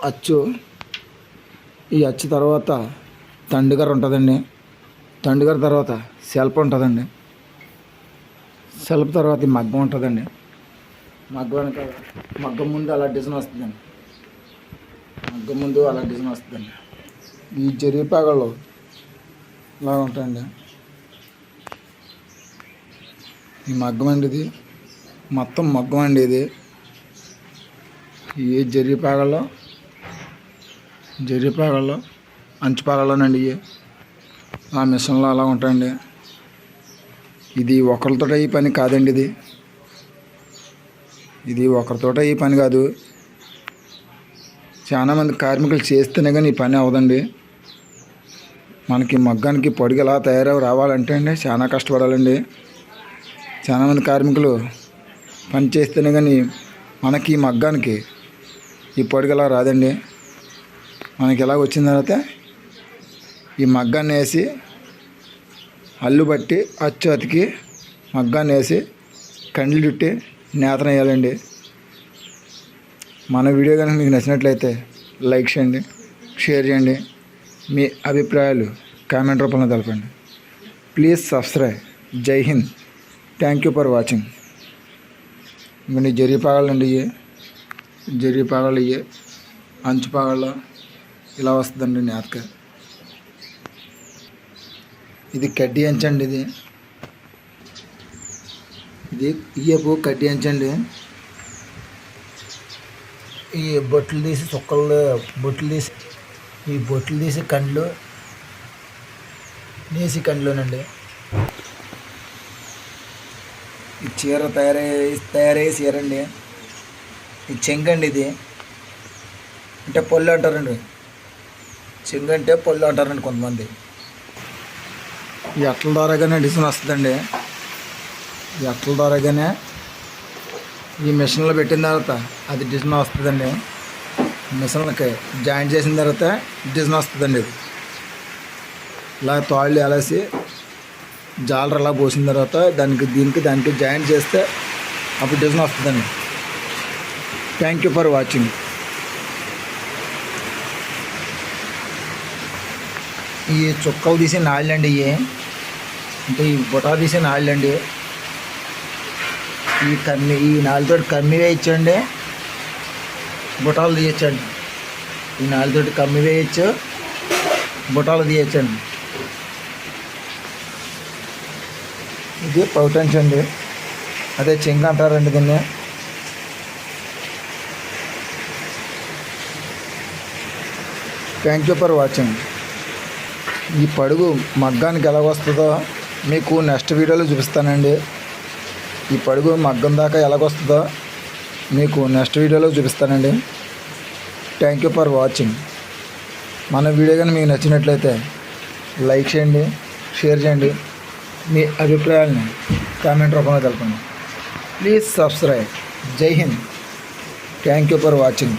అచ్చు. ఈ అచ్చు తర్వాత తండుగర ఉంటుందండి. తండుగర తర్వాత సెల్ఫ్ ఉంటుందండి. సెల్ఫ్ తర్వాత ఈ మగ్గం ఉంటుందండి. మగ్గం వెనక మగ్గం ముందు అలా డిజైన్ వస్తుందండి. మగ్గం ముందు అలా డిజైన్ వస్తుందండి. ఈ జరిపాగలు ఇలా ఉంటాయండి. ఈ మగ్గం అండి, ఇది మొత్తం మగ్గం అండి. ఇది ఈ జరిపాగల్లో అంచుపాగల్లోనండి ఇవి ఆ మిషన్లో అలా ఉంటాయండి. ఇది ఒకరితో ఈ పని కాదండి. ఇది ఒకరితో ఈ పని కాదు. చాలామంది కార్మికులు చేస్తేనే కానీ ఈ పని అవ్వదండి. మనకి మగ్గానికి పొడిగి ఎలా తయారై రావాలంటే అండి చాలా కష్టపడాలండి. చాలామంది కార్మికులు పని చేస్తేనే కానీ మనకి ఈ మగ్గానికి ఈ పొడిగి ఎలా రాదండి. మనకి ఎలా వచ్చిన తర్వాత ఈ మగ్గాన్ని వేసి అల్లు బట్టి అచ్చు అతికి మగ్గాన్ని వేసి కండ్లు చుట్టి నేతన వేయాలండి. మన వీడియో కనుక మీకు నచ్చినట్లయితే లైక్ చేయండి, షేర్ చేయండి. మీ అభిప్రాయాలు కామెంట్ రూపంలో తెలపండి. Please subscribe. జై హింద్. Thank you for watching. ఇంకొన్ని జరిపాగాలండి. జరిపాగాలు ఇవి అంచుపాగాల్లో ఇలా వస్తుందండి నేతక. ఇది కడ్డీ అంచండి. ఇది ఇయ్యపు కడ్డీ అంచండి. ఈ బొట్లు తీసి చుక్కలు ఈ బొట్లు తీసి కండ్లు నేసి కండ్లోనండి. ఈ చీర తయారయ్యే చీర అండి. ఈ చెంగండి. ఇది అంటే పొల్లు అంటారండి. చెంగు అంటే పొల్లు అంటారండి కొంతమంది. ఈ అట్ల ద్వారాగానే డిజైన్ వస్తుందండి. ఈ అట్ల ద్వారాగానే ఈ మిషన్లో పెట్టిన తర్వాత అది డిజైన్ వస్తుందండి. మిషన్లకి జాయింట్ చేసిన తర్వాత డిజైన్ వస్తుందండి. ఇది ఇలా తాళ్ళు వేసి జాలర్ అలా పోసిన తర్వాత దీనికి జాయింట్ చేస్తే అప్పుడు డిజైన్ వస్తుందండి. Thank you for watching. ఈ చుక్కలు తీసే నాళ్ళు అండి. ఇవి అంటే ఈ బుటా తీసే నాళ్ళు అండి. ఈ నాలుగుతో కమ్మి వేయచ్చండి, బుటాలు తీయచ్చండి. ఈ నాలుగుతోటి కమ్మి వేయచ్చు, బుటాలు తీయచ్చండి. ఇది పౌటెన్స్ అండి. అదే చెంగ అంటారండి దీన్ని. Thank you for watching. ఈ పడుగు మగ్గానికి ఎలా వస్తుందో మీకు నెక్స్ట్ వీడియోలో చూపిస్తానండి. ఈ పడుగు మగ్గం దాకా ఎలాగొస్తుందో మీకు నెక్స్ట్ వీడియోలో చూపిస్తానండి. Thank you for watching. మన వీడియో కానీ మీకు నచ్చినట్లయితే లైక్ చేయండి, షేర్ చేయండి. మీ అభిప్రాయాలను కామెంట్ రూపంలో తెలపండి. Please subscribe. జై హింద్. Thank you for watching.